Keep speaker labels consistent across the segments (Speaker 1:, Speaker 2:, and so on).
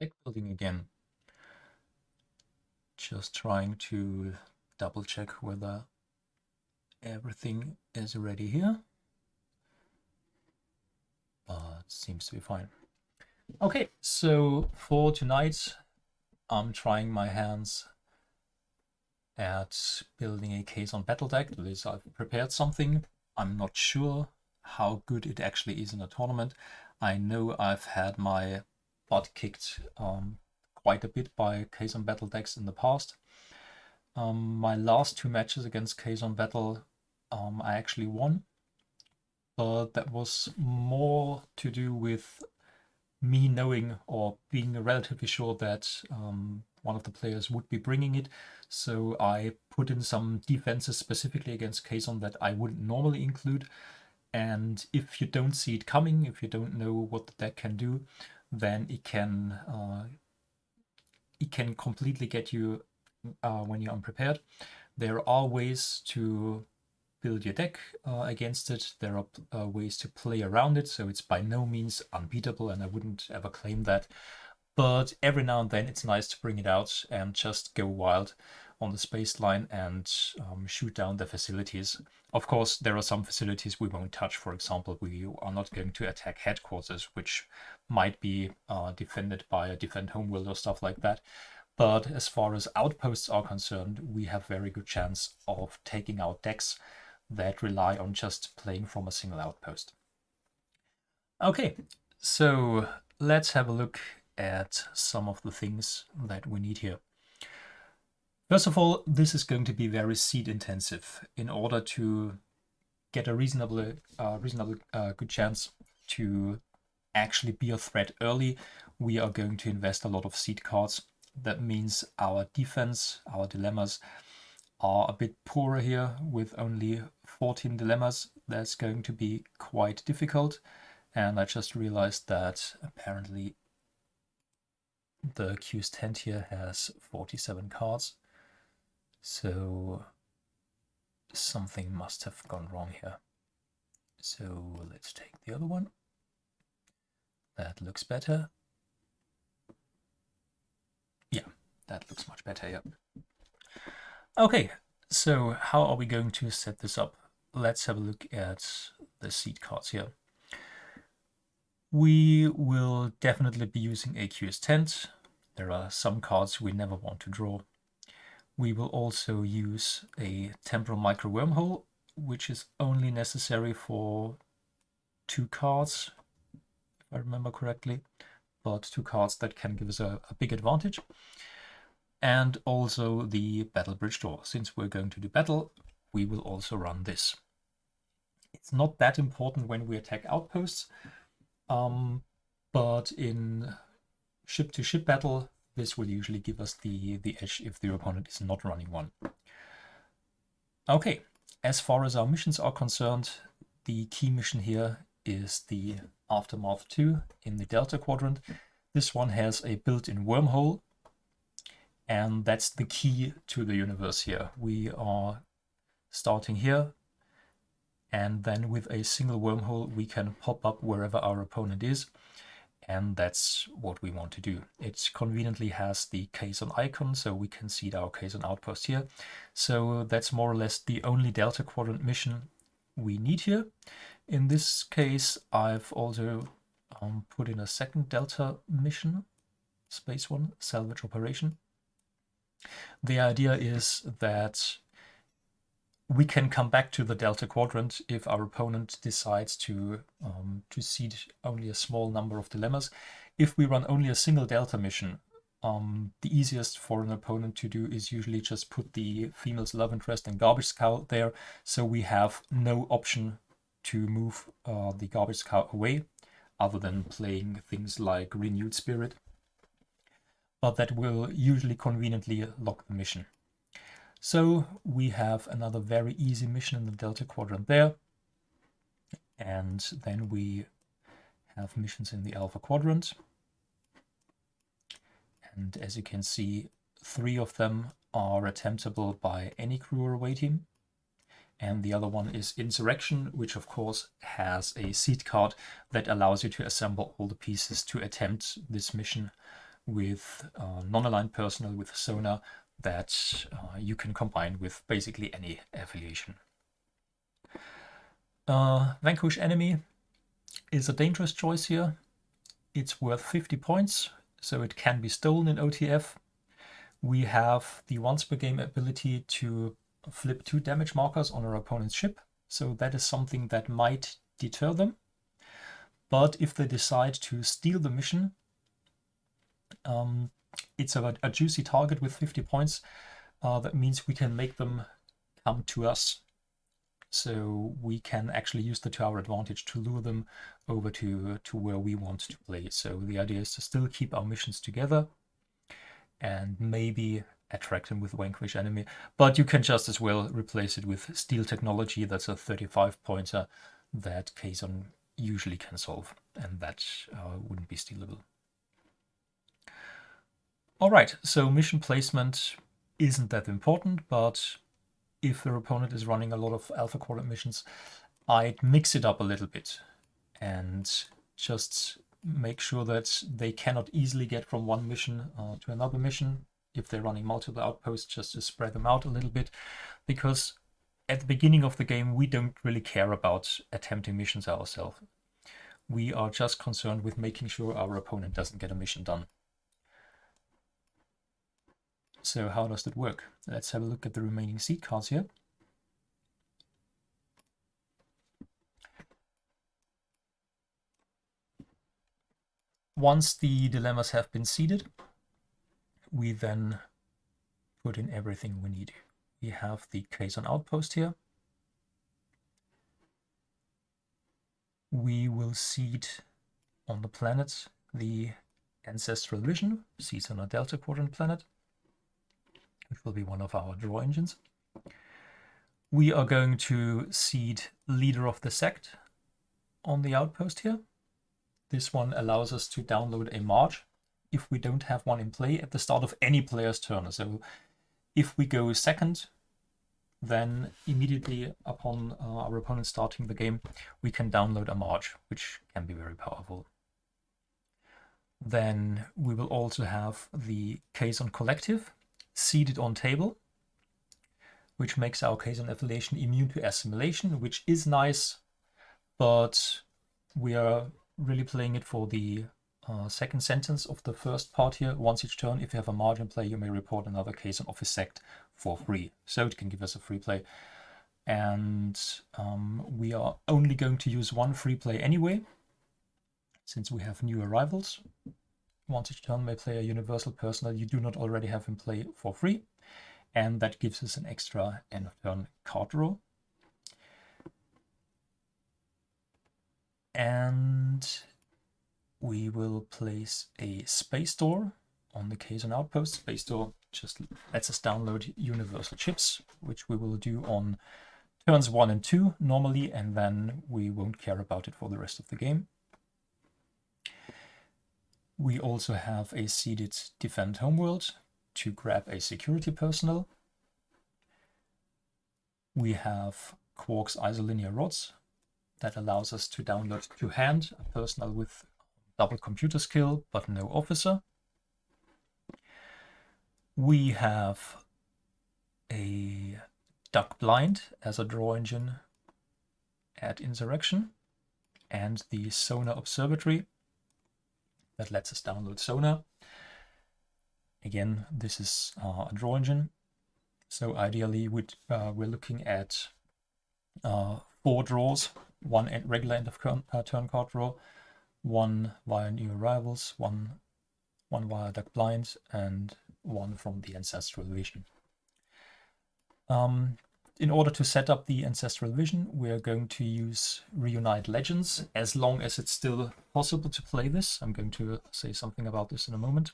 Speaker 1: Deck building again. Just trying to double check whether everything is ready here. It seems to be fine. Okay, so for tonight, I'm trying my hands at building a Kazon battle deck. That is, I've prepared something. I'm not sure how good it actually is in a tournament. I know I've had my butt kicked quite a bit by Kazon battle decks in the past. My last two matches against Kazon battle, I actually won, but that was more to do with me knowing or being relatively sure that one of the players would be bringing it. So I put in some defenses specifically against Kazon that I wouldn't normally include. And if you don't see it coming, if you don't know what the deck can do, then it can completely get you when you're unprepared. There are ways to build your deck against it. There are ways to play around it, so it's by no means unbeatable, and I wouldn't ever claim that. But every now and then it's nice to bring it out and just go wild on the space line and shoot down the facilities. Of course, there are some facilities we won't touch. For example, we are not going to attack headquarters, which might be defended by a defend homeworld or stuff like that. But as far as outposts are concerned, we have very good chance of taking out decks that rely on just playing from a single outpost. Okay, so let's have a look at some of the things that we need here. First of all, this is going to be very seed intensive. In order to get a reasonable good chance to actually be a threat early, we are going to invest a lot of seed cards. That means our defense, our dilemmas, are a bit poorer here with only 14 dilemmas. That's going to be quite difficult. And I just realized that apparently the Q's tent here has 47 cards. So something must have gone wrong here. So let's take the other one. That looks better. Yeah, that looks much better, yeah. Okay, so how are we going to set this up? Let's have a look at the seed cards here. We will definitely be using AQ's tent. There are some cards we never want to draw. We will also use a temporal micro wormhole, which is only necessary for 2 cards, if I remember correctly, but 2 cards that can give us a big advantage. And also the battle bridge door. Since we're going to do battle, we will also run this. It's not that important when we attack outposts, but in ship-to-ship battle, this will usually give us the edge if the opponent is not running one. Okay, as far as our missions are concerned, the key mission here is the Aftermath 2 in the Delta Quadrant. This one has a built-in wormhole, and that's the key to the universe here. We are starting here, and then with a single wormhole we can pop up wherever our opponent is, and that's what we want to do. It conveniently has the Kazon icon, so we can see our Kazon outpost here. So that's more or less the only Delta Quadrant mission we need here. In this case, I've also put in a second Delta mission, Space One, Salvage Operation. The idea is that we can come back to the Delta Quadrant if our opponent decides to seed only a small number of dilemmas. If we run only a single Delta mission, the easiest for an opponent to do is usually just put the female's love interest and garbage scout there, so we have no option to move the garbage scout away, other than playing things like Renewed Spirit. But that will usually conveniently lock the mission. So we have another very easy mission in the Delta Quadrant there. And then we have missions in the Alpha Quadrant. And as you can see, 3 of them are attemptable by any crew or away team. And the other one is Insurrection, which of course has a seed card that allows you to assemble all the pieces to attempt this mission with non-aligned personnel with sonar that you can combine with basically any affiliation. Vanquish enemy is a dangerous choice here. It's worth 50 points, so it can be stolen in OTF. We have the once per game ability to flip 2 damage markers on our opponent's ship, so that is something that might deter them. But if they decide to steal the mission, it's a juicy target with 50 points. That means we can make them come to us. So we can actually use that to our advantage to lure them over to where we want to play. So the idea is to still keep our missions together and maybe attract them with Vanquish enemy. But you can just as well replace it with Steal Technology. That's a 35 pointer that Kazon usually can solve, and that wouldn't be stealable. Alright, so mission placement isn't that important, but if their opponent is running a lot of alpha quadrant missions, I'd mix it up a little bit and just make sure that they cannot easily get from one mission to another mission if they're running multiple outposts, just to spread them out a little bit, because at the beginning of the game we don't really care about attempting missions ourselves. We are just concerned with making sure our opponent doesn't get a mission done. So how does that work? Let's have a look at the remaining seed cards here. Once the dilemmas have been seeded, we then put in everything we need. We have the Kazon outpost here. We will seed on the planet the Ancestral Vision, seeds on a Delta Quadrant planet, which will be one of our draw engines. We are going to seed Leader of the Sect on the outpost here. This one allows us to download a March if we don't have one in play at the start of any player's turn. So if we go second, then immediately upon our opponent starting the game, we can download a March, which can be very powerful. Then we will also have the Kazon Collective seeded on table, which makes our Kazon affiliation immune to assimilation, which is nice, but we are really playing it for the second sentence of the first part here. Once each turn, if you have a margin play, you may report another Kazon of his sect for free. So it can give us a free play. And we are only going to use one free play anyway, since we have new arrivals. Once each turn may play a universal personnel you do not already have in play for free. And that gives us an extra end of turn card draw. And we will place a space door on the Kazon outpost. Space door just lets us download universal chips, which we will do on turns 1 and 2 normally, and then we won't care about it for the rest of the game. We also have a seeded Defend Homeworld to grab a security personnel. We have Quark's isolinear rods that allows us to download to hand a personnel with double computer skill but no officer. We have a Duck Blind as a draw engine at Insurrection, and the Sonar Observatory that lets us download sonar. Again, this is a draw engine, so ideally we're looking at 4 draws, 1 regular end of turn card draw, 1 via new arrivals, 1 via Duck Blind, and 1 from the Ancestral Vision. In order to set up the Ancestral Vision, we are going to use Reunite Legends, as long as it's still possible to play this. I'm going to say something about this in a moment.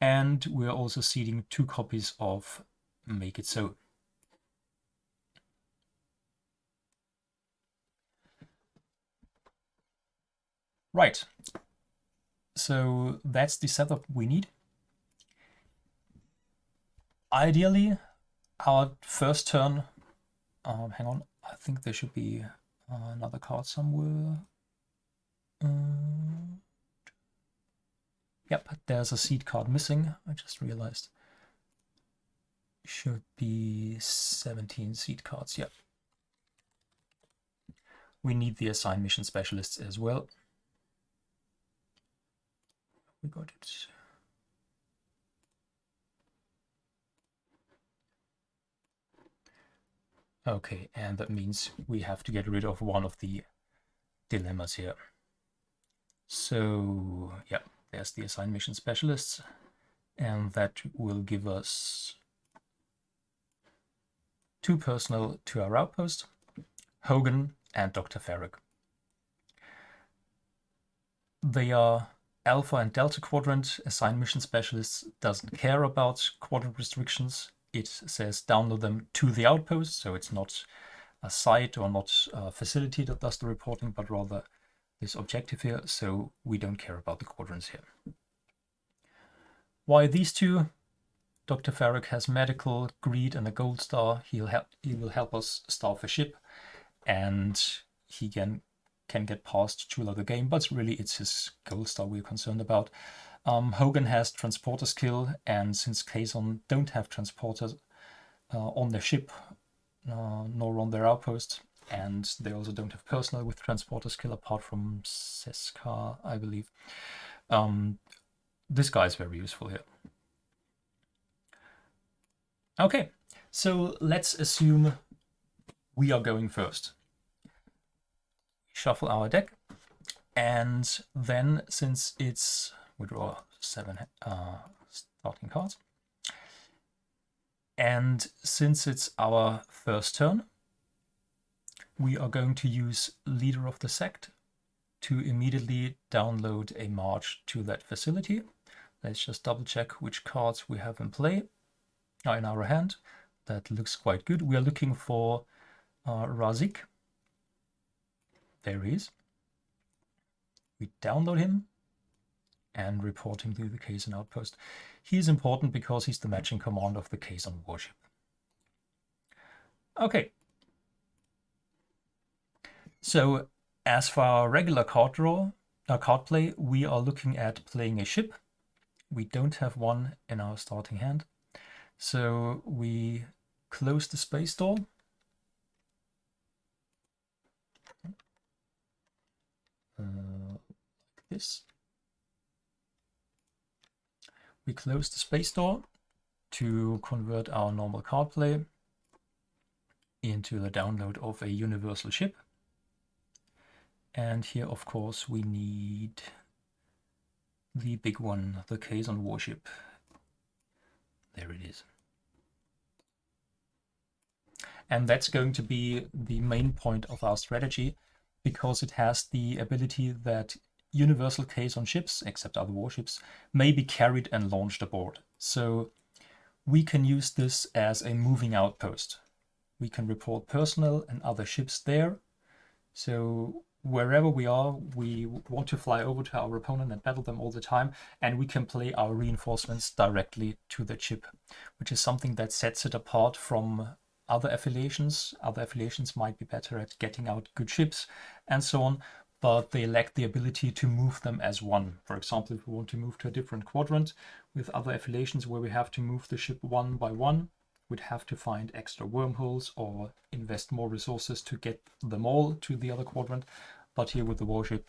Speaker 1: And we're also seeding 2 copies of Make It So. Right, so that's the setup we need. Ideally, our first turn, hang on, I think there should be another card somewhere. Yep, there's a seed card missing. I just realized. Should be 17 seed cards, yep. We need the assigned mission specialists as well. We got it. Okay, and that means we have to get rid of one of the dilemmas here. So, yeah, there's the assigned mission specialists, and that will give us 2 personnel to our outpost, Hogan and Dr. Farag. They are Alpha and Delta quadrant. Assigned mission specialists doesn't care about quadrant restrictions. It says download them to the outpost, so it's not a site or not a facility that does the reporting, but rather this objective here, so we don't care about the quadrants here. Why these two? Dr. Farag has medical, greed, and a gold star. He will help us staff a ship, and he can get past Chula the game, but really it's his gold star we're concerned about. Hogan has transporter skill, and since Kazon don't have transporters on their ship, nor on their outpost, and they also don't have personnel with transporter skill apart from Seska, I believe. This guy is very useful here. Okay, so let's assume we are going first. Shuffle our deck, and then since it's, we draw 7 starting cards, and since it's our first turn, we are going to use Leader of the Sect to immediately download a march to that facility. Let's just double check which cards we have in play, in our hand. That looks quite good. We are looking for Razik. There he is. We download him and report him to the Kazon outpost. He's important because he's the matching commander of the Kazon warship. Okay. So as for our regular card play, we are looking at playing a ship. We don't have one in our starting hand. So we close the space door. Like this. We close the space door to convert our normal card play into the download of a universal ship. And here, of course, we need the big one, the Kazon warship. There it is. And that's going to be the main point of our strategy, because it has the ability that universal Kazon ships, except other warships, may be carried and launched aboard. So we can use this as a moving outpost. We can report personnel and other ships there. So wherever we are, we want to fly over to our opponent and battle them all the time, and we can play our reinforcements directly to the ship, which is something that sets it apart from other affiliations. Other affiliations might be better at getting out good ships and so on, but they lack the ability to move them as one. For example, if we want to move to a different quadrant with other affiliations where we have to move the ship one by one, we'd have to find extra wormholes or invest more resources to get them all to the other quadrant. But here with the warship,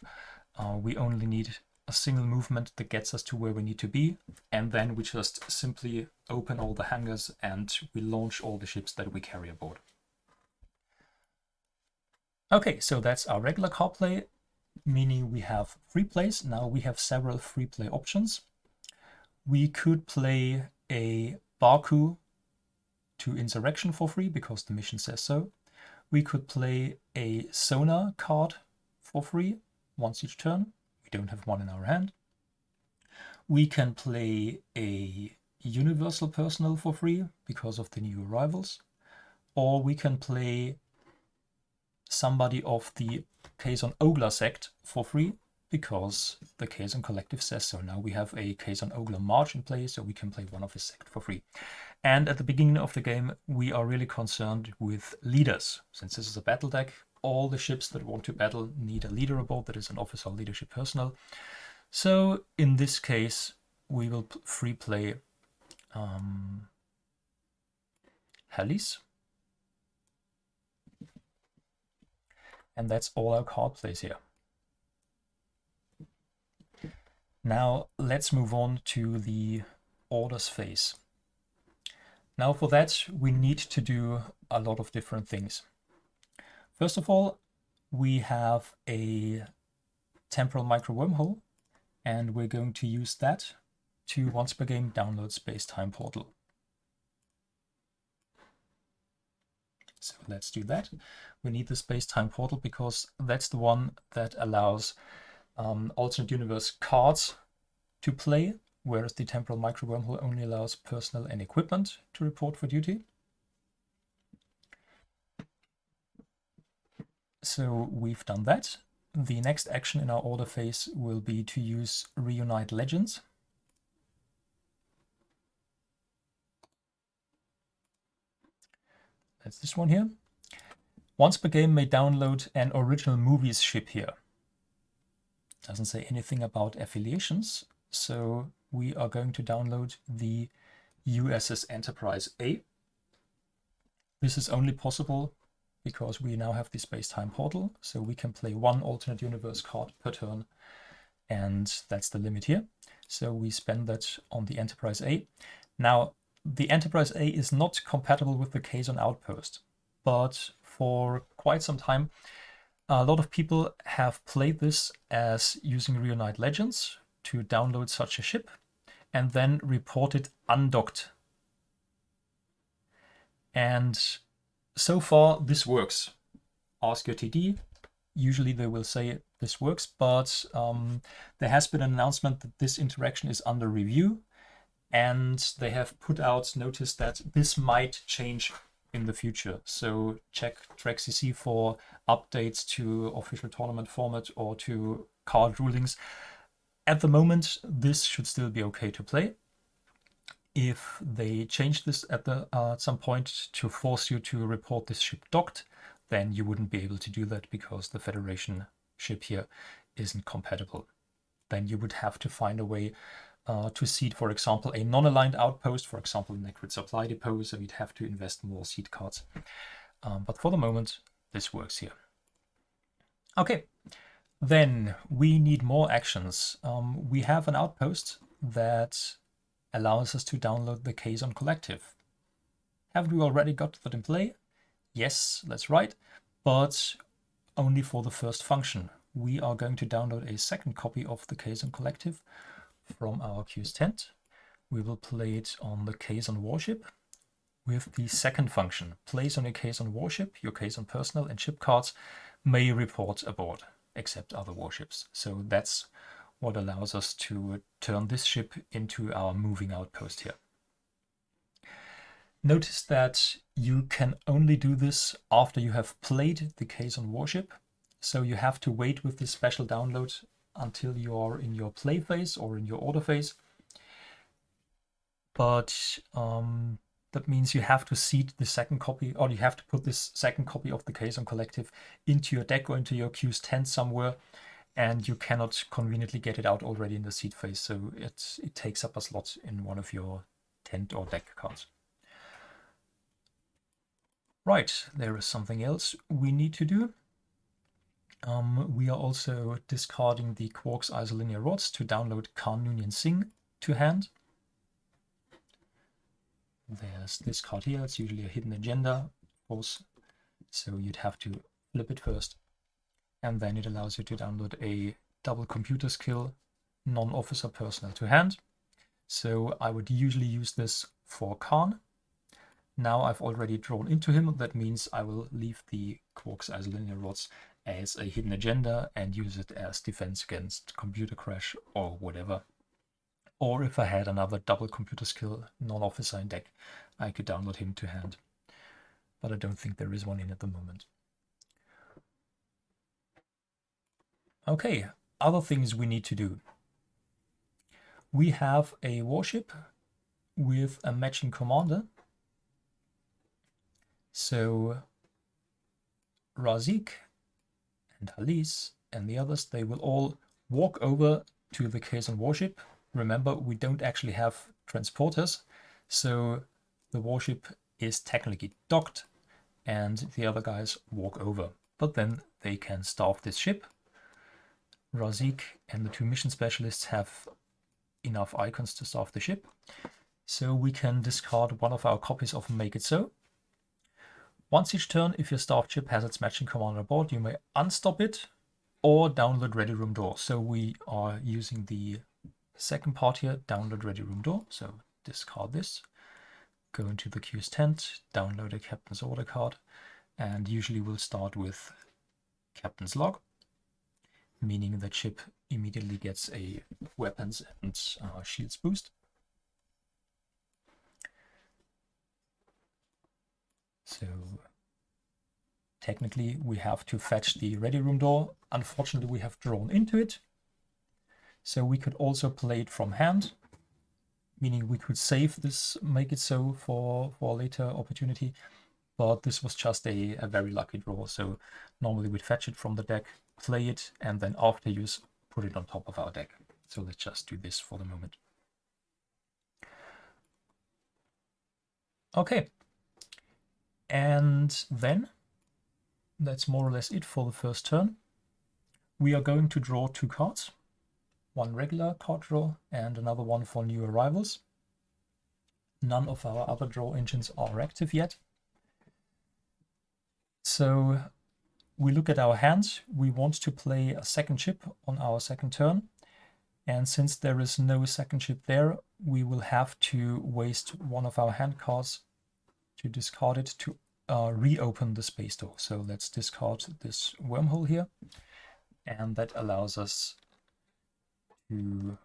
Speaker 1: we only need a single movement that gets us to where we need to be, and then we just simply open all the hangars and we launch all the ships that we carry aboard. Okay, so that's our regular card play, meaning we have free plays. Now we have several free play options. We could play a Baku to Insurrection for free because the mission says so. We could play a Sonar card for free once each turn. We don't have one in our hand. We can play a Universal Personnel for free because of the new arrivals. Or we can play somebody of the Kazon Ogla sect for free because the Kazon Collective says so. Now we have a Kazon Ogla March in play, so we can play one of his sect for free. And at the beginning of the game, we are really concerned with leaders. Since this is a battle deck, all the ships that want to battle need a leader aboard that is an officer leadership personnel. So in this case, we will free play Helis. And that's all our card plays here. Now let's move on to the orders phase. Now for that, we need to do a lot of different things. First of all, we have a temporal micro wormhole, and we're going to use that to once per game download Space-Time Portal. So let's do that. We need the Space-Time Portal because that's the one that allows alternate universe cards to play, whereas the temporal micro wormhole only allows personnel and equipment to report for duty. So we've done that. The next action in our order phase will be to use Reunite Legends. That's this one here. Once per game may download an original movies ship here. Doesn't say anything about affiliations, so we are going to download the USS Enterprise A. This is only possible because we now have the Space-Time Portal, so we can play one alternate universe card per turn, and that's the limit here. So we spend that on the Enterprise A. Now, the Enterprise A is not compatible with the Kazon outpost, but for quite some time, a lot of people have played this as using Reunite Legends to download such a ship and then report it undocked. And so far, this works. Ask your TD. Usually they will say this works, but there has been an announcement that this interaction is under review, and they have put out notice that this might change in the future. So check TrackCC for updates to official tournament format or to card rulings. At the moment, this should still be okay to play. If they change this at some point to force you to report this ship docked, then you wouldn't be able to do that because the Federation ship here isn't compatible. Then you would have to find a way to seed, for example, a non-aligned outpost, for example, in a grid supply depot, so you'd have to invest more seed cards. But for the moment, this works here. Okay, then we need more actions. We have an outpost that allows us to download the Kazon Collective. Haven't we already got that in play? Yes, that's right, but only for the first function. We are going to download a second copy of the Kazon Collective from our Q's tent. We will play it on the Kazon warship with the second function. Place on a Kazon warship, your Kazon personnel and ship cards may report aboard, except other warships. So that's what allows us to turn this ship into our moving outpost here. Notice that you can only do this after you have played the Kazon warship. So you have to wait with this special download until you are in your play phase or in your order phase. But that means you have to seed the second copy, or you have to put this second copy of the Kazon Collective into your deck or into your Q's tent somewhere, and you cannot conveniently get it out already in the seed phase, so it takes up a slot in one of your tent or deck cards. Right, there is something else we need to do. We are also discarding the Quark's isolinear rods to download Khan Noonien Singh to hand. There's this card here. It's usually a hidden agenda, of course, so you'd have to flip it first. And then it allows you to download a double computer skill non-officer personnel to hand. So I would usually use this for Khan. Now I've already drawn into him. That means I will leave the Quark's isolinear rods as a hidden agenda and use it as defense against computer crash or whatever. Or if I had another double computer skill non-officer in deck, I could download him to hand. But I don't think there is one in at the moment. Okay, other things we need to do. We have a warship with a matching commander. So Razik and Halis and the others, they will all walk over to the Kazon warship. Remember, we don't actually have transporters, so the warship is technically docked and the other guys walk over. But then they can starve this ship. Razik and the two mission specialists have enough icons to starve the ship. So we can discard one of our copies of Make It So. Once each turn, if your starved ship has its matching commander aboard, you may unstop it or download Ready Room Door. So we are using the second part here, download Ready Room Door. So discard this, go into the queue's tent, download a Captain's Order card, and usually we'll start with Captain's Log, meaning that ship immediately gets a weapons and shields boost. So technically we have to fetch the Ready Room Door. Unfortunately, we have drawn into it. So we could also play it from hand, meaning we could save this Make It So for a later opportunity. But this was just a very lucky draw. So normally we'd fetch it from the deck, play it, and then after use, put it on top of our deck. So let's just do this for the moment. Okay. And then that's more or less it for the first turn. We are going to draw two cards, one regular card draw and another one for new arrivals. None of our other draw engines are active yet. So we look at our hand. We want to play a second ship on our second turn. And since there is no second ship there, we will have to waste one of our hand cards to discard it to reopen the space door. So let's discard this wormhole here, and that allows us to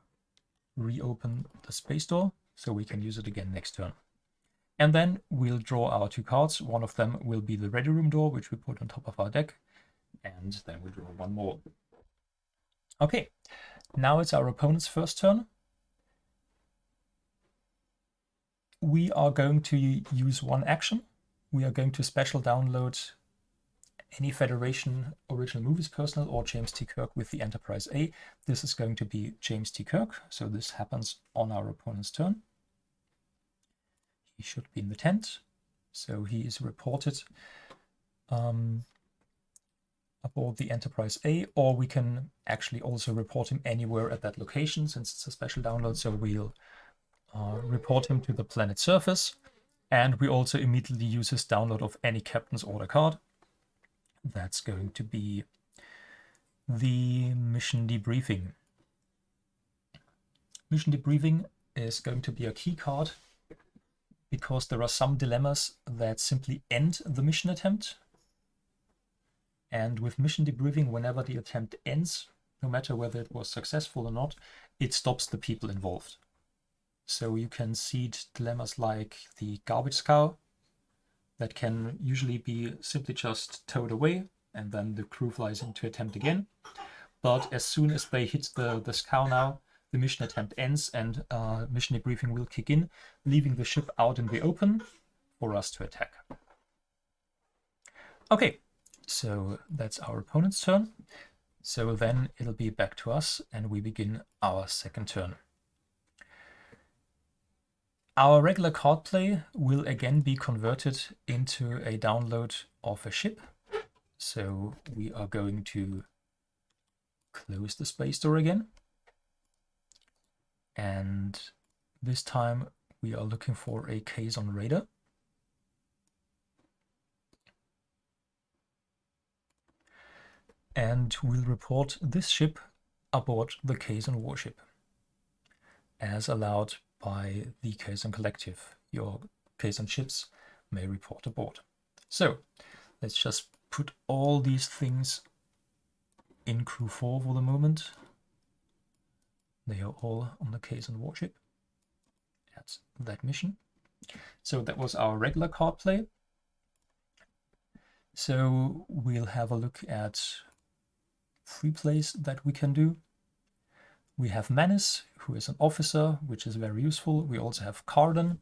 Speaker 1: reopen the space door so we can use it again next turn. And then we'll draw our two cards. One of them will be the Ready Room Door, which we put on top of our deck, and then we draw one more. Okay, now it's our opponent's first turn. We are going to use one action. We are going to special download any Federation original movies personnel or James T. Kirk with the Enterprise A. This is going to be James T. Kirk, so this happens on our opponent's turn. He should be in the tent, so he is reported aboard the Enterprise A, or we can actually also report him anywhere at that location since it's a special download, so we'll report him to the planet surface, and we also immediately use his download of any Captain's Order card. That's going to be the Mission Debriefing. Mission Debriefing is going to be a key card because there are some dilemmas that simply end the mission attempt. And with Mission Debriefing, whenever the attempt ends, no matter whether it was successful or not, it stops the people involved. So you can see dilemmas like the garbage scow that can usually be simply just towed away and then the crew flies in to attempt again. But as soon as they hit the scow now, the mission attempt ends and Mission Debriefing will kick in, leaving the ship out in the open for us to attack. Okay, so that's our opponent's turn. So then it'll be back to us and we begin our second turn. Our regular card play will again be converted into a download of a ship. So we are going to close the space door again. And this time we are looking for a Kazon Raider. And we'll report this ship aboard the Kazon warship, as allowed by the Kazon Collective. Your Kazon ships may report aboard. So let's just put all these things in crew 4 for the moment. They are all on the Kazon warship. That's that mission. So that was our regular card play. So we'll have a look at free plays that we can do. We have Menace, who is an officer, which is very useful. We also have Carden,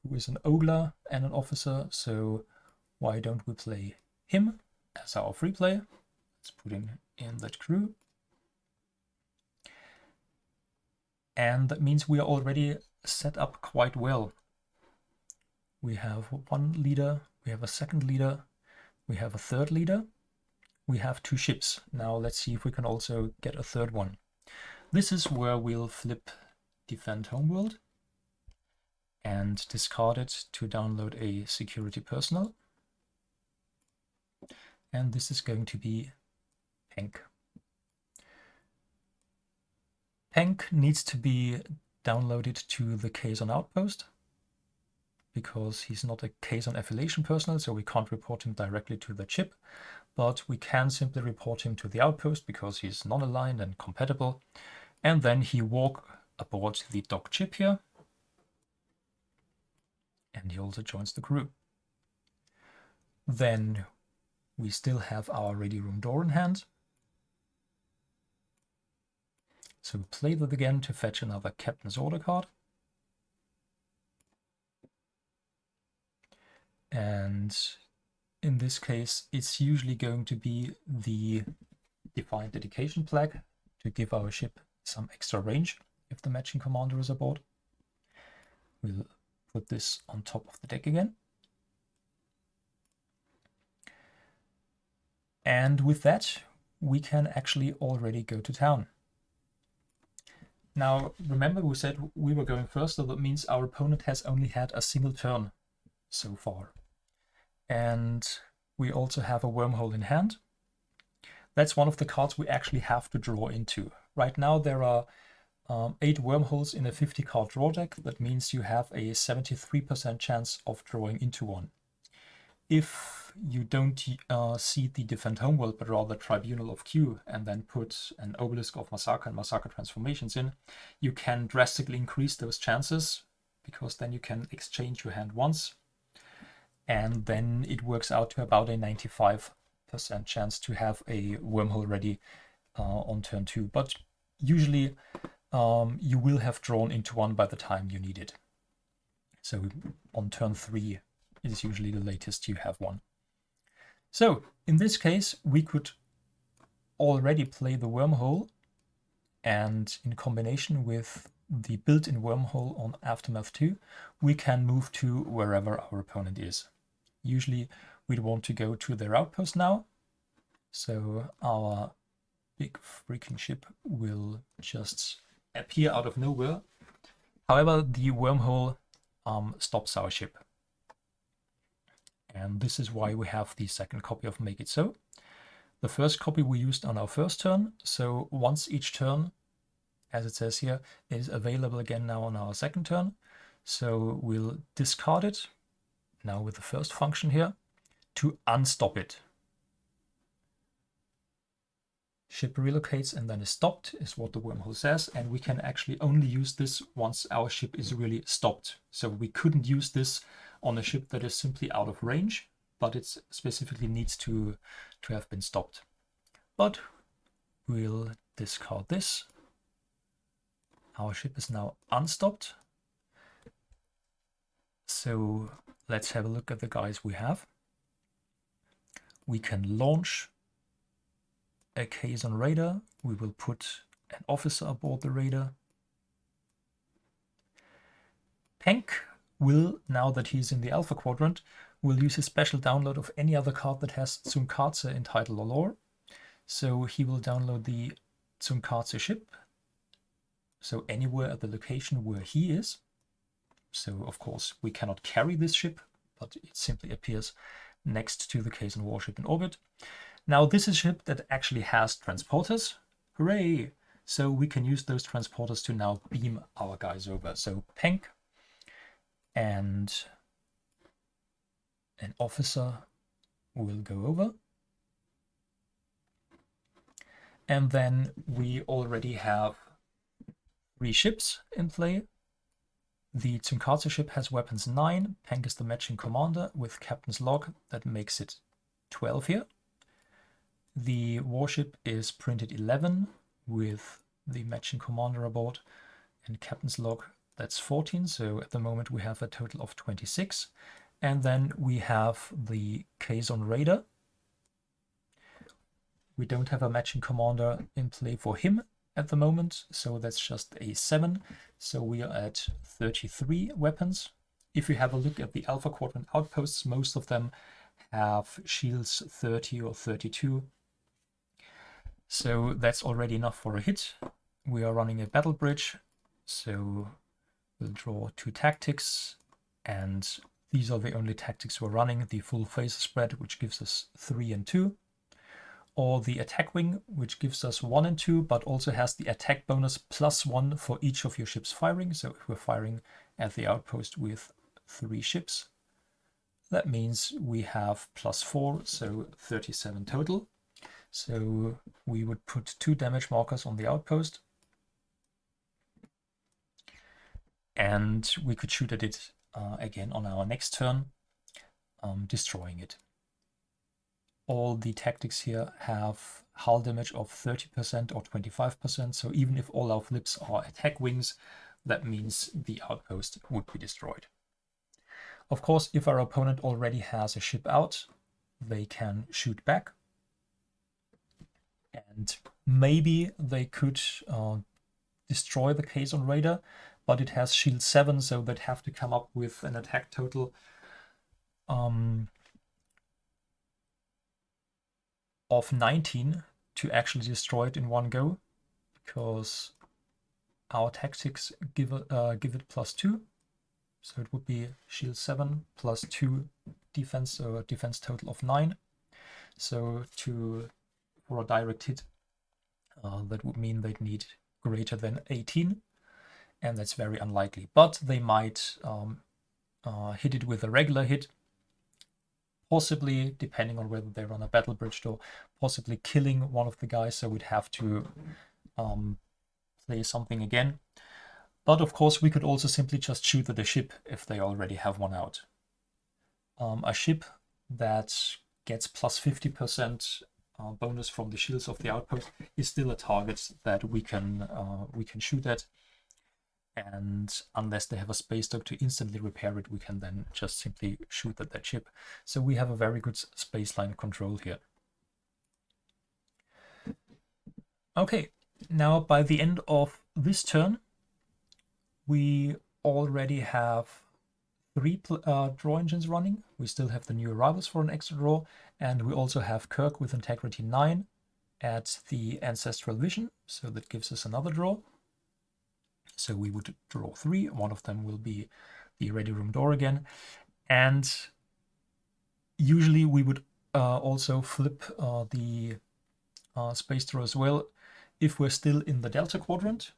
Speaker 1: who is an Ogler and an officer. So why don't we play him as our free play? Let's put him in that crew. And that means we are already set up quite well. We have one leader, we have a second leader, we have a third leader, we have 2 ships. Now let's see if we can also get a third one. This is where we'll flip Defend Homeworld and discard it to download a security personnel. And this is going to be Penk. Penk needs to be downloaded to the Kazon outpost because he's not a Kazon affiliation personnel, so we can't report him directly to the chip, but we can simply report him to the outpost because he's non-aligned and compatible. And then he walk aboard the dock chip here, and he also joins the crew. Then we still have our ready room door in hand. So we play that again to fetch another captain's order card. And in this case, it's usually going to be the Defiant Dedication flag to give our ship some extra range if the matching commander is aboard. We'll put this on top of the deck again. And with that, we can actually already go to town. Now, remember we said we were going first, so that means our opponent has only had a single turn so far. And we also have a wormhole in hand. That's one of the cards we actually have to draw into. Right now there are 8 wormholes in a 50 card draw deck. That means you have a 73% chance of drawing into one. If you don't seed the Defend Homeworld, but rather Tribunal of Q, and then put an Obelisk of Massacre and Massacre Transformations in, you can drastically increase those chances, because then you can exchange your hand once, and then it works out to about a 95% chance to have a wormhole ready on turn 2. But usually you will have drawn into one by the time you need it. So on turn 3 is usually the latest you have one. So in this case, we could already play the wormhole, and in combination with the built-in wormhole on Aftermath 2, we can move to wherever our opponent is. Usually we'd want to go to their outpost now, so our big freaking ship will just appear out of nowhere. However, the wormhole stops our ship. And this is why we have the second copy of Make It So. The first copy we used on our first turn, so once each turn, as it says here, is available again now on our second turn. So we'll discard it, now with the first function here, to unstop it. Ship relocates and then is stopped, is what the wormhole says, and we can actually only use this once our ship is really stopped. So we couldn't use this on a ship that is simply out of range, but it specifically needs to have been stopped. But we'll discard this. Our ship is now unstopped. So let's have a look at the guys we have. We can launch a Kazon Raider. We will put an officer aboard the Raider. Penk will, now that he's in the Alpha Quadrant, will use his special download of any other card that has Tsunkatse in title or lore. So he will download the Tsunkatse ship, so anywhere at the location where he is. So of course we cannot carry this ship, but it simply appears next to the Kazon warship in orbit. Now this is a ship that actually has transporters. Hooray! So we can use those transporters to now beam our guys over. So Penk and an officer will go over. And then we already have 3 ships in play. The Tsunkatse ship has weapons 9. Penk is the matching commander with captain's log. That makes it 12 here. The warship is printed 11 with the matching commander aboard, and captain's log, that's 14. So at the moment we have a total of 26. And then we have the Kazon Raider. We don't have a matching commander in play for him, at the moment, so that's just a 7. So we are at 33 weapons. If you have a look at the Alpha Quadrant outposts, most of them have shields 30 or 32. So that's already enough for a hit. We are running a battle bridge, so we'll draw 2 tactics, and these are the only tactics we're running: the full phaser spread, which gives us 3 and 2, or the attack wing, which gives us 1 and 2, but also has the attack bonus +1 for each of your ships firing. So if we're firing at the outpost with 3 ships, that means we have +4, so 37 total. So we would put 2 damage markers on the outpost, and we could shoot at it again on our next turn, destroying it. All the tactics here have hull damage of 30% or 25%, so even if all our flips are attack wings, that means the outpost would be destroyed. Of course, if our opponent already has a ship out, they can shoot back, and maybe they could destroy the Kazon Raider, but it has shield 7, so they'd have to come up with an attack total of 19 to actually destroy it in one go, because our tactics give it +2, so it would be shield 7 +2 defense, so a defense total of 9. So for a direct hit, that would mean they'd need greater than 18, and that's very unlikely. But they might hit it with a regular hit, possibly, depending on whether they run a battle bridge, or possibly killing one of the guys, so we'd have to play something again. But of course, we could also simply just shoot at the ship if they already have one out. A ship that gets +50% bonus from the shields of the outpost is still a target that we can shoot at. And unless they have a space dock to instantly repair it, we can then just simply shoot at that ship. So we have a very good space line control here. Okay, now by the end of this turn, we already have 3 draw engines running. We still have the new arrivals for an extra draw, and we also have Kirk with Integrity 9 at the Ancestral Vision, so that gives us another draw. So we would draw 3. One of them will be the Ready Room Door again. And usually we would also flip the Space Door as well if we're still in the Delta Quadrant.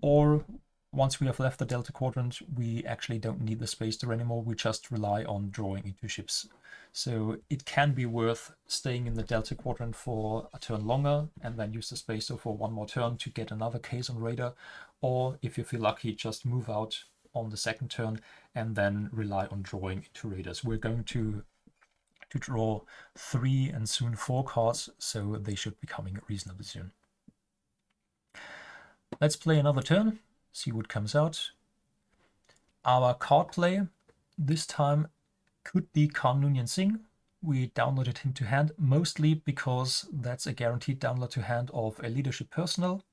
Speaker 1: Or once we have left the Delta Quadrant, we actually don't need the Space Door anymore. We just rely on drawing into ships. So it can be worth staying in the Delta Quadrant for a turn longer and then use the Space Door for one more turn to get another Kazon Raider. Or if you feel lucky, just move out on the second turn and then rely on drawing into Raiders. We're going to draw 3 and soon 4 cards, so they should be coming reasonably soon. Let's play another turn, see what comes out. Our card play this time could be Khan Noonien Singh. We downloaded him to hand, mostly because that's a guaranteed download to hand of a leadership personnel.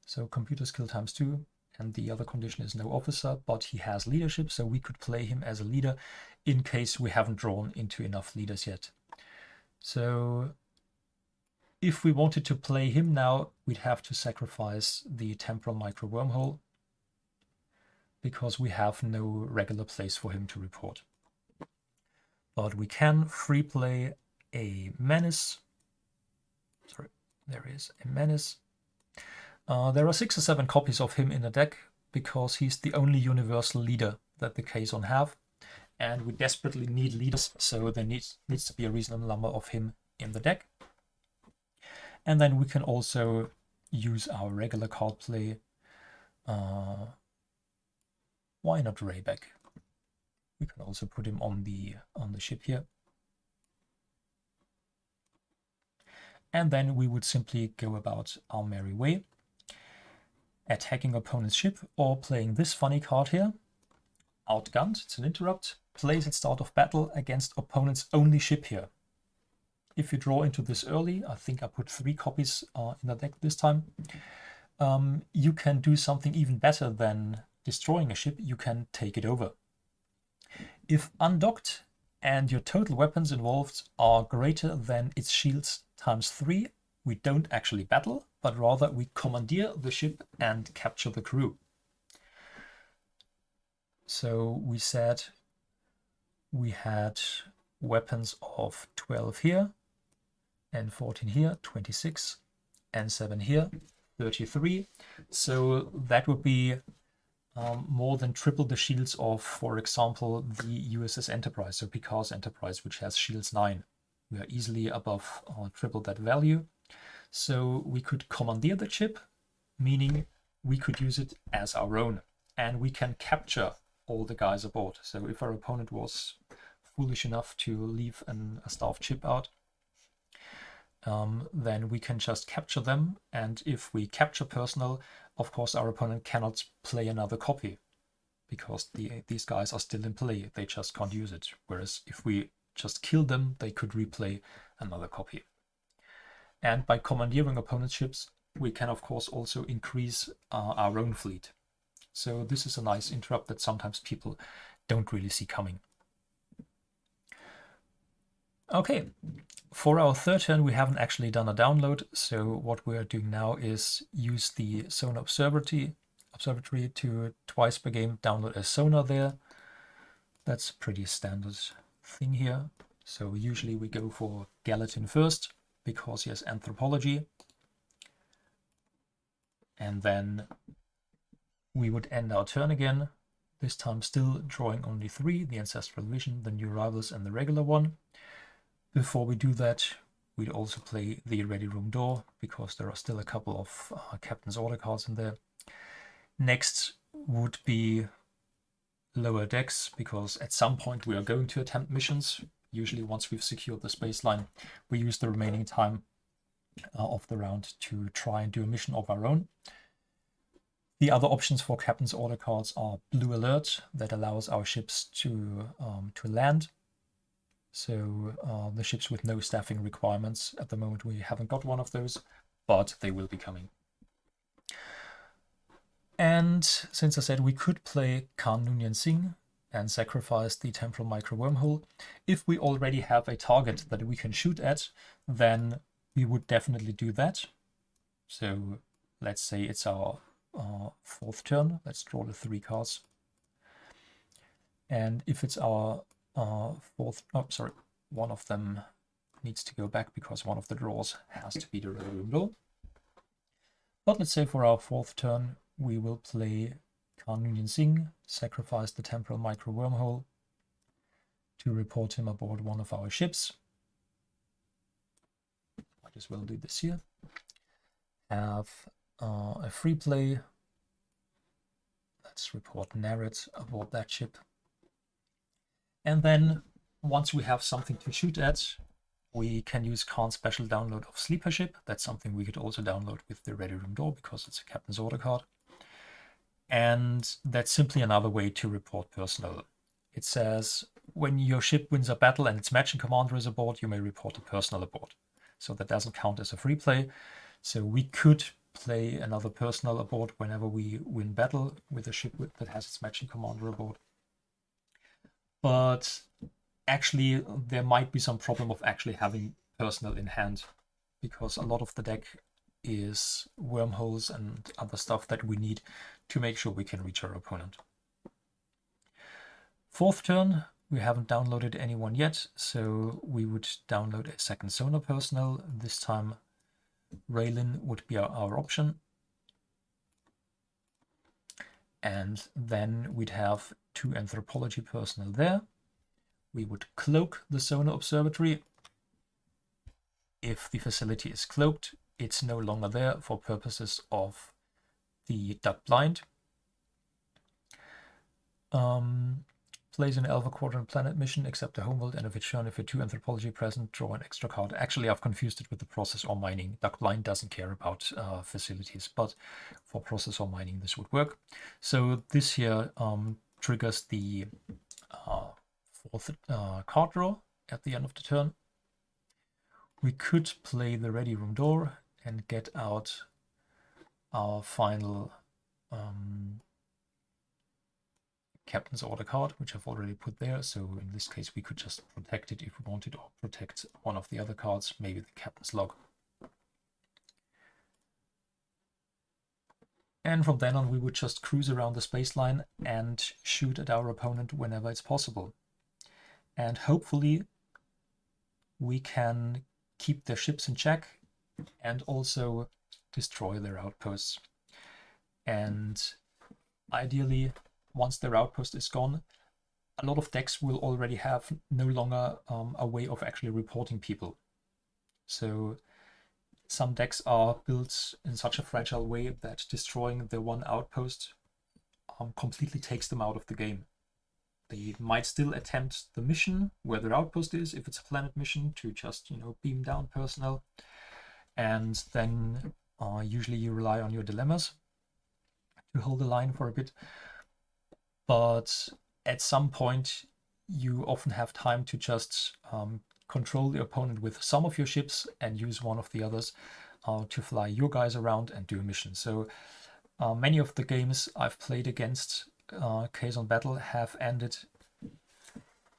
Speaker 1: So computer skill ×2, and the other condition is no officer, but he has leadership, so we could play him as a leader in case we haven't drawn into enough leaders yet. So if we wanted to play him now, we'd have to sacrifice the Temporal Micro Wormhole, because we have no regular place for him to report. But we can free play a Menace. Sorry, there is a Menace. There are 6 or 7 copies of him in the deck, because he's the only universal leader that the Kazon have. And we desperately need leaders, so there needs to be a reasonable number of him in the deck. And then we can also use our regular card play. Why not Rayback? We can also put him on the ship here. And then we would simply go about our merry way, attacking opponent's ship, or playing this funny card here, Outgunned. It's an interrupt. Plays at start of battle against opponent's only ship here. if you draw into this early, I think I put 3 copies in the deck this time, you can do something even better than destroying a ship. You can take it over. If undocked and your total weapons involved are greater than its shields times 3, we don't actually battle, but rather we commandeer the ship and capture the crew. So we said we had weapons of 12 here, and 14 here, 26, and 7 here, 33. So that would be more than triple the shields of, for example, the USS Enterprise, so Picard's Enterprise, which has shields 9. We are easily above triple that value. So we could commandeer the ship, meaning we could use it as our own, and we can capture all the guys aboard. So if our opponent was foolish enough to leave a staffed ship out, then we can just capture them. And if we capture personnel, of course our opponent cannot play another copy, because these guys are still in play. They just can't use it. Whereas if we just kill them, they could replay another copy. And by commandeering opponent ships, we can of course also increase our own fleet. So this is a nice interrupt that sometimes people don't really see coming. Okay, for our third turn we haven't actually done a download, so what we are doing now is use the Sonar Observatory to twice per game download a sonar there. That's a pretty standard thing here. So usually we go for Gallatin first, because he has anthropology. And then we would end our turn again, this time still drawing only 3, the Ancestral Vision, the New Arrivals, and the regular one. Before we do that, we'd also play the Ready Room Door, because there are still a couple of Captain's Order cards in there. Next would be lower decks, because at some point we are going to attempt missions. Usually once we've secured the space line, we use the remaining time of the round to try and do a mission of our own. The other options for Captain's Order cards are Blue Alert, that allows our ships to land. So the ships with no staffing requirements. At the moment we haven't got one of those, but they will be coming. And since I said we could play Khan Noonien Singh and sacrifice the Temporal Micro Wormhole, if we already have a target that we can shoot at, then we would definitely do that. So let's say it's our fourth turn. Let's draw the 3 cards. And if it's our one of them needs to go back because one of the draws has to be the Ready Room Door. But let's say for our 4th turn, we will play Khan Noonien Singh, sacrifice the Temporal Micro Wormhole to report him aboard one of our ships. Might as well do this here. Have a free play. Let's report Narret aboard that ship. And then once we have something to shoot at, we can use Khan's special download of Sleeper Ship. That's something we could also download with the Ready Room Door because it's a Captain's Order card. And that's simply another way to report personnel. It says when your ship wins a battle and its matching commander is aboard, you may report a personnel aboard. So that doesn't count as a free play. So we could play another personnel aboard whenever we win battle with a ship that has its matching commander aboard. But actually there might be some problem of actually having personnel in hand, because a lot of the deck is wormholes and other stuff that we need to make sure we can reach our opponent. 4th turn, we haven't downloaded anyone yet, so we would download a second sonar personnel. This time Raylan would be our option. And then we'd have 2 anthropology personnel there. We would cloak the Sonar Observatory. If the facility is cloaked, it's no longer there for purposes of the Duck Blind. Plays an Alpha Quadrant planet mission, except the homeworld, and if it's shown, if you're 2 anthropology present, draw an extra card. Actually, I've confused it with the process or mining. Duck Blind doesn't care about facilities, but for process or mining, this would work. So this here triggers the 4th card draw at the end of the turn. We could play the ready room door and get out our final captain's order card, which I've already put there. So in this case, we could just protect it if we wanted, or protect one of the other cards, maybe the captain's log. And from then on, we would just cruise around the space line and shoot at our opponent whenever it's possible. And hopefully we can keep their ships in check and also destroy their outposts. And ideally, once their outpost is gone, a lot of decks will already have no longer a way of actually reporting people. So some decks are built in such a fragile way that destroying the one outpost completely takes them out of the game. They might still attempt the mission where their outpost is, if it's a planet mission, to just, beam down personnel. And then usually you rely on your dilemmas to hold the line for a bit. But at some point, you often have time to just control the opponent with some of your ships and use one of the others to fly your guys around and do a mission. So many of the games I've played against Kazon Battle have ended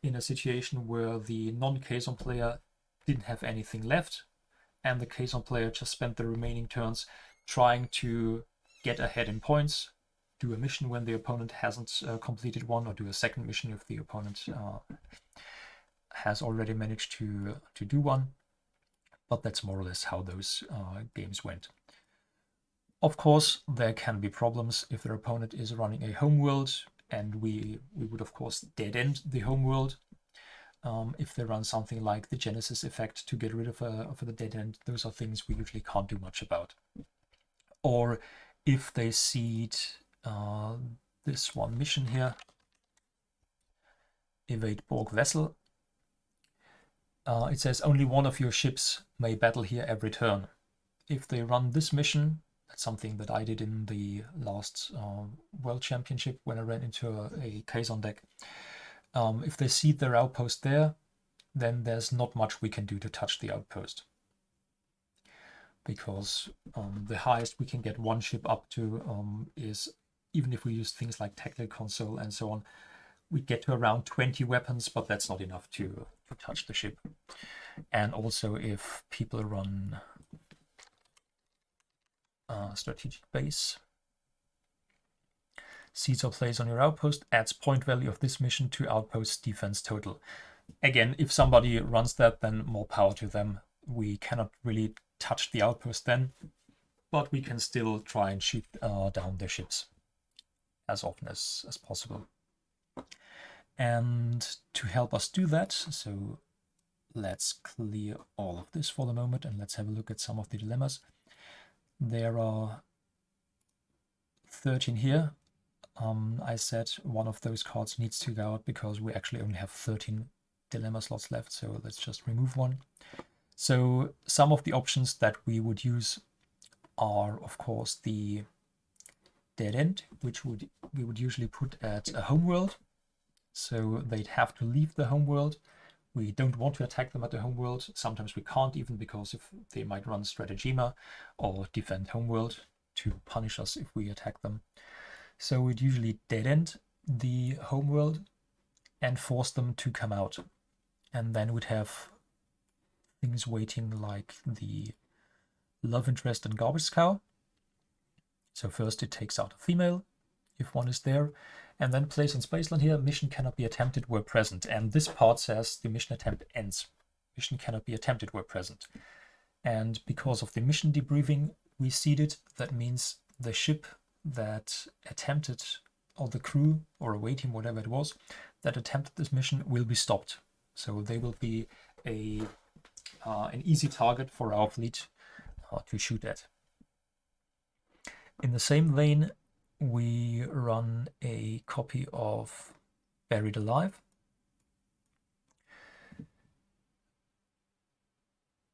Speaker 1: in a situation where the non-Kazon player didn't have anything left, and the Kazon player just spent the remaining turns trying to get ahead in points, do a mission when the opponent hasn't completed one, or do a second mission if the opponent has already managed to do one. But that's more or less how those games went. Of course, there can be problems if their opponent is running a homeworld, and we would of course dead end the homeworld. If they run something like the Genesis effect to get rid of the dead end, those are things we usually can't do much about. Or if they seed this one mission here, evade Borg vessel, it says only one of your ships may battle here every turn. If they run this mission, that's something that I did in the last World Championship when I ran into a Kazon deck. If they seed their outpost there, then there's not much we can do to touch the outpost. Because the highest we can get one ship up to is, even if we use things like tactical console and so on, we get to around 20 weapons, but that's not enough to touch the ship. And also if people run strategic base, seeds or plays on your outpost, adds point value of this mission to outpost defense total. Again, if somebody runs that, then more power to them. We cannot really touch the outpost then, but we can still try and shoot down their ships as often as possible. And to help us do that, so let's clear all of this for the moment and let's have a look at some of the dilemmas. There are 13 here. I said one of those cards needs to go out because we actually only have 13 dilemma slots left, so let's just remove one. So some of the options that we would use are, of course, the dead end, which we would usually put at a homeworld. So they'd have to leave the homeworld. We don't want to attack them at the homeworld. Sometimes we can't, even because if they might run stratagema or defend homeworld to punish us if we attack them. So we'd usually dead end the homeworld and force them to come out. And then we'd have things waiting like the love interest and garbage cow. So first it takes out a female, if one is there, and then place in Spaceland here, mission cannot be attempted where present. And this part says the mission attempt ends. Mission cannot be attempted where present. And because of the mission debriefing we seeded, that means the ship that attempted, or the crew or away team, whatever it was, that attempted this mission will be stopped. So they will be an easy target for our fleet to shoot at. In the same vein, we run a copy of Buried Alive.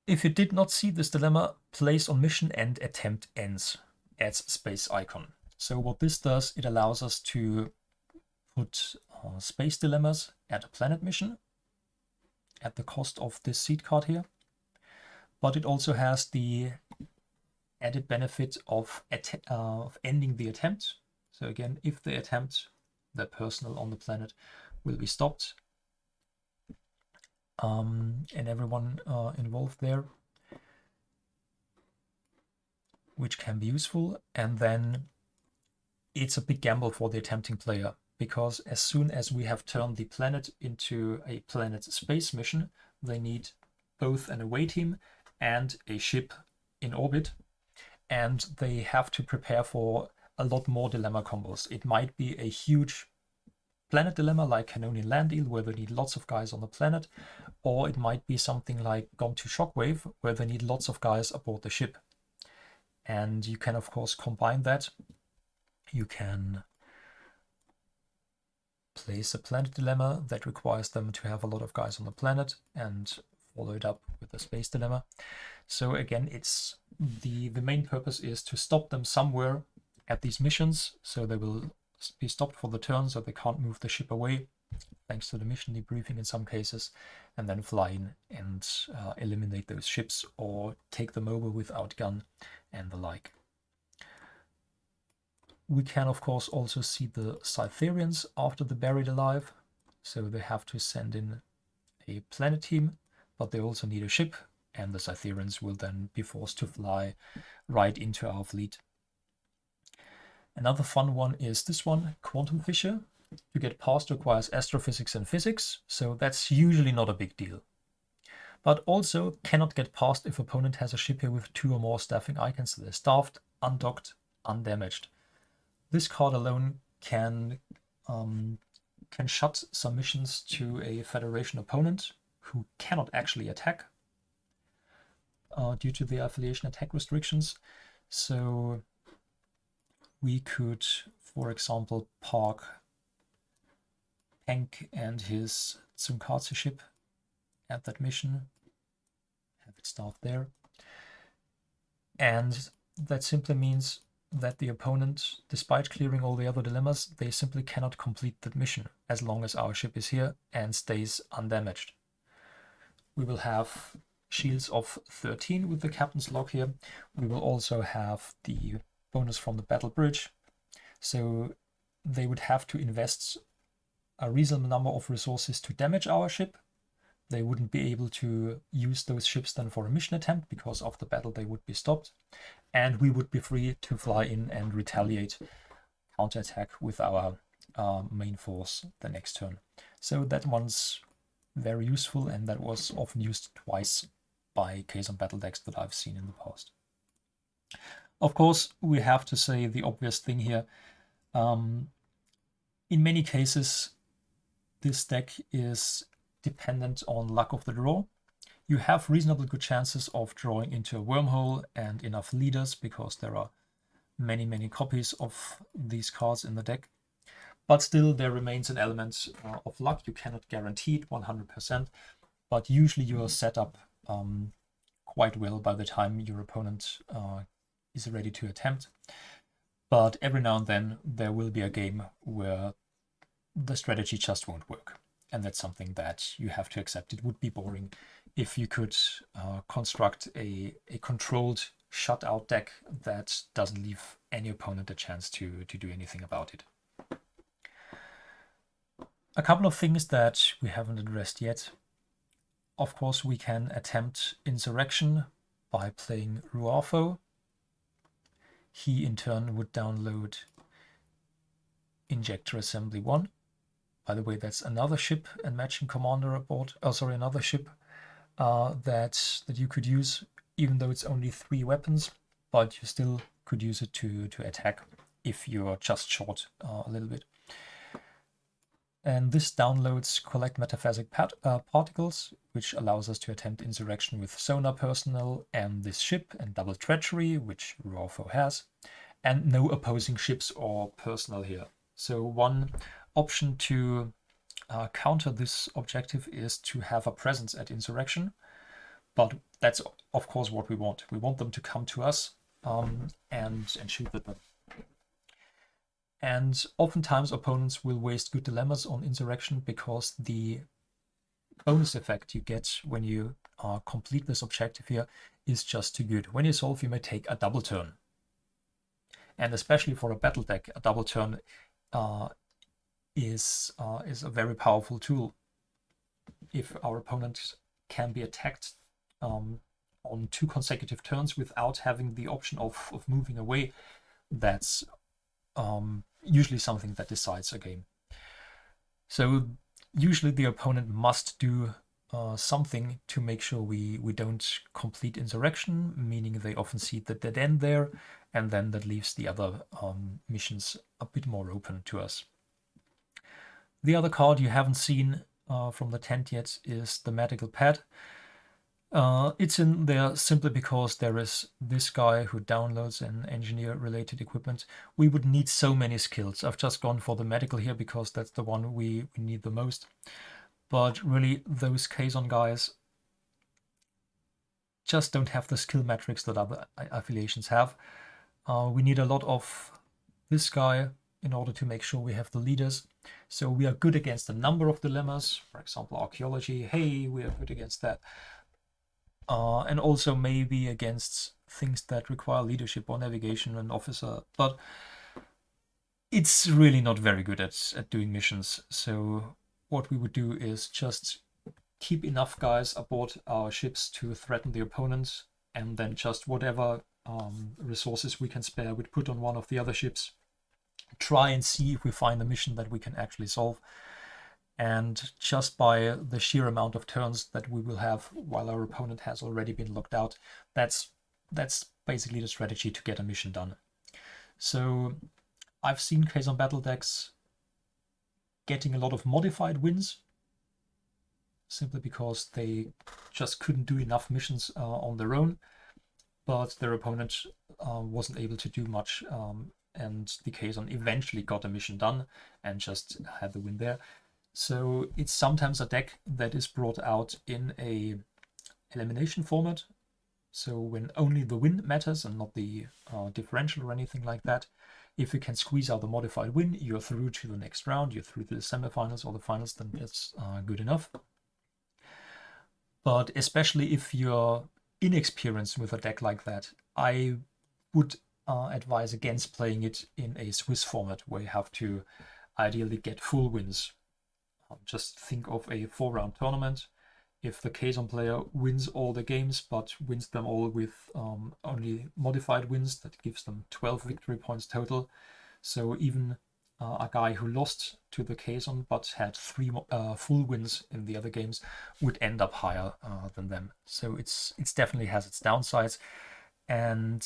Speaker 1: If you did not see this dilemma, place on mission end attempt ends, adds space icon. So what this does, it allows us to put space dilemmas at a planet mission at the cost of this seed card here. but it also has the added benefit of ending the attempt. So again, if they attempt, their personnel on the planet will be stopped, and everyone involved there, which can be useful. And then it's a big gamble for the attempting player, because as soon as we have turned the planet into a planet space mission, they need both an away team and a ship in orbit, and they have to prepare for a lot more dilemma combos. It might be a huge planet dilemma like Canonian Land Eel, where they need lots of guys on the planet, or it might be something like Gone to Shockwave, where they need lots of guys aboard the ship. And you can, of course, combine that. You can place a planet dilemma that requires them to have a lot of guys on the planet and follow it up with a space dilemma. So again, it's the main purpose is to stop them somewhere at these missions, so they will be stopped for the turn, so they can't move the ship away, thanks to the mission debriefing in some cases, and then fly in and eliminate those ships or take them over with outgun and the like. We can, of course, also see the Cytherians after the Buried Alive, so they have to send in a planet team, but they also need a ship, and the Cytherians will then be forced to fly right into our fleet. Another fun one is this one, Quantum Fissure. To get past requires astrophysics and physics, so that's usually not a big deal. But also cannot get past if opponent has a ship here with 2 or more staffing icons, so they're staffed, undocked, undamaged. This card alone can shut some missions to a Federation opponent who cannot actually attack due to the affiliation attack restrictions. So we could, for example, park Hank and his Tsunkatsu ship at that mission, have it staffed there. And that simply means that the opponent, despite clearing all the other dilemmas, they simply cannot complete the mission as long as our ship is here and stays undamaged. We will have shields of 13 with the captain's log here. We will also have the bonus from the battle bridge. So they would have to invest a reasonable number of resources to damage our ship. They wouldn't be able to use those ships then for a mission attempt, because of the battle they would be stopped. And we would be free to fly in and retaliate, counterattack with our main force the next turn. So that one's very useful, and that was often used twice by Kazon battle decks that I've seen in the past. Of course, we have to say the obvious thing here. In many cases, this deck is dependent on luck of the draw. You have reasonably good chances of drawing into a wormhole and enough leaders, because there are many copies of these cards in the deck. But still, there remains an element of luck. You cannot guarantee it 100%, but usually you are set up quite well by the time your opponent is ready to attempt. But every now and then there will be a game where the strategy just won't work. And that's something that you have to accept. It would be boring if you could construct a controlled shutout deck that doesn't leave any opponent a chance to do anything about it. A couple of things that we haven't addressed yet. Of course, we can attempt Insurrection by playing Ruafo. He in turn would download Injector Assembly 1. By the way, that's another ship and matching commander aboard. Oh, sorry, another ship that you could use, even though it's only 3 weapons, but you still could use it to attack if you're just short a little bit. And this downloads Collect Metaphasic Particles, which allows us to attempt Insurrection with Sonar personnel and this ship, and Double Treachery, which Ruafo has, and no opposing ships or personnel here. So one option to counter this objective is to have a presence at Insurrection, but that's of course what we want. We want them to come to us and shoot at them. And oftentimes opponents will waste good dilemmas on Insurrection, because the bonus effect you get when you complete this objective here is just too good. When you solve, you may take a double turn. And especially for a battle deck, a double turn is a very powerful tool. If our opponent can be attacked on 2 consecutive turns without having the option of moving away, that's usually something that decides a game. So usually the opponent must do something to make sure we don't complete insurrection, meaning they often see the dead end there, and then that leaves the other missions a bit more open to us. The other card you haven't seen from the tent yet is the medical pad. It's in there simply because there is this guy who downloads an engineer-related equipment. We would need so many skills. I've just gone for the medical here because that's the one we need the most. But really, those Kazon guys just don't have the skill metrics that other affiliations have. We need a lot of this guy in order to make sure we have the leaders. So we are good against a number of dilemmas. For example, archaeology. Hey, we are good against that. And also maybe against things that require leadership or navigation and officer. But it's really not very good at doing missions. So what we would do is just keep enough guys aboard our ships to threaten the opponent, and then just whatever resources we can spare we'd put on one of the other ships. Try and see if we find a mission that we can actually solve. And just by the sheer amount of turns that we will have while our opponent has already been locked out, that's basically the strategy to get a mission done. So I've seen Kazon battle decks getting a lot of modified wins, simply because they just couldn't do enough missions on their own, but their opponent wasn't able to do much, and the Kazon eventually got a mission done and just had the win there. So it's sometimes a deck that is brought out in a elimination format, so when only the win matters and not the differential or anything like that. If you can squeeze out the modified win, you're through to the next round, you're through to the semifinals or the finals, then it's good enough. But especially if you're inexperienced with a deck like that, I would advise against playing it in a Swiss format where you have to ideally get full wins. Just think of a 4-round tournament. If the Kazon player wins all the games, but wins them all with only modified wins, that gives them 12 victory points total. So even a guy who lost to the Kazon but had 3 full wins in the other games would end up higher than them. So it's definitely has its downsides. And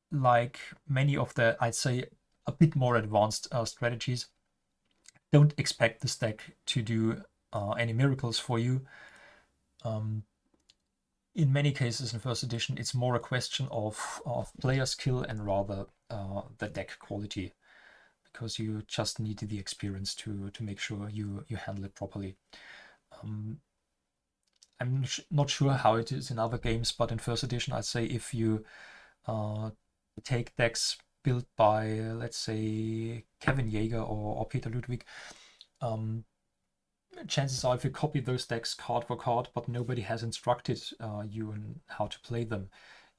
Speaker 1: like many of the, I'd say, a bit more advanced strategies, don't expect this deck to do any miracles for you. In many cases in first edition, it's more a question of player skill and rather the deck quality, because you just need the experience to make sure you handle it properly. I'm not sure how it is in other games, but in first edition, I'd say if you take decks built by, let's say, Kevin Yeager or Peter Ludwig, chances are if you copy those decks card for card, but nobody has instructed you on how to play them,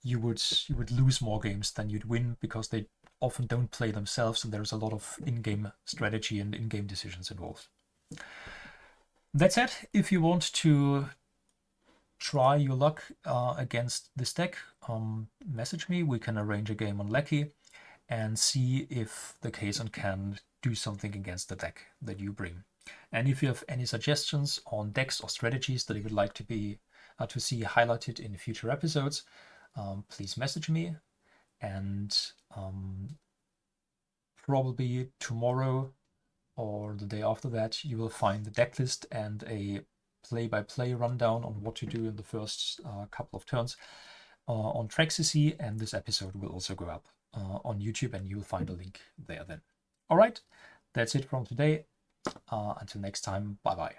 Speaker 1: you would lose more games than you'd win, because they often don't play themselves, and there's a lot of in-game strategy and in-game decisions involved. That's it. If you want to try your luck against this deck, message me. We can arrange a game on Lecky and see if the Kazon can do something against the deck that you bring. And if you have any suggestions on decks or strategies that you would like to see highlighted in future episodes, please message me. And probably tomorrow or the day after that, you will find the deck list and a play-by-play rundown on what to do in the first couple of turns on CCG, and this episode will also go up on YouTube, and you'll find a link there then. All right, that's it from today. Until next time, bye-bye.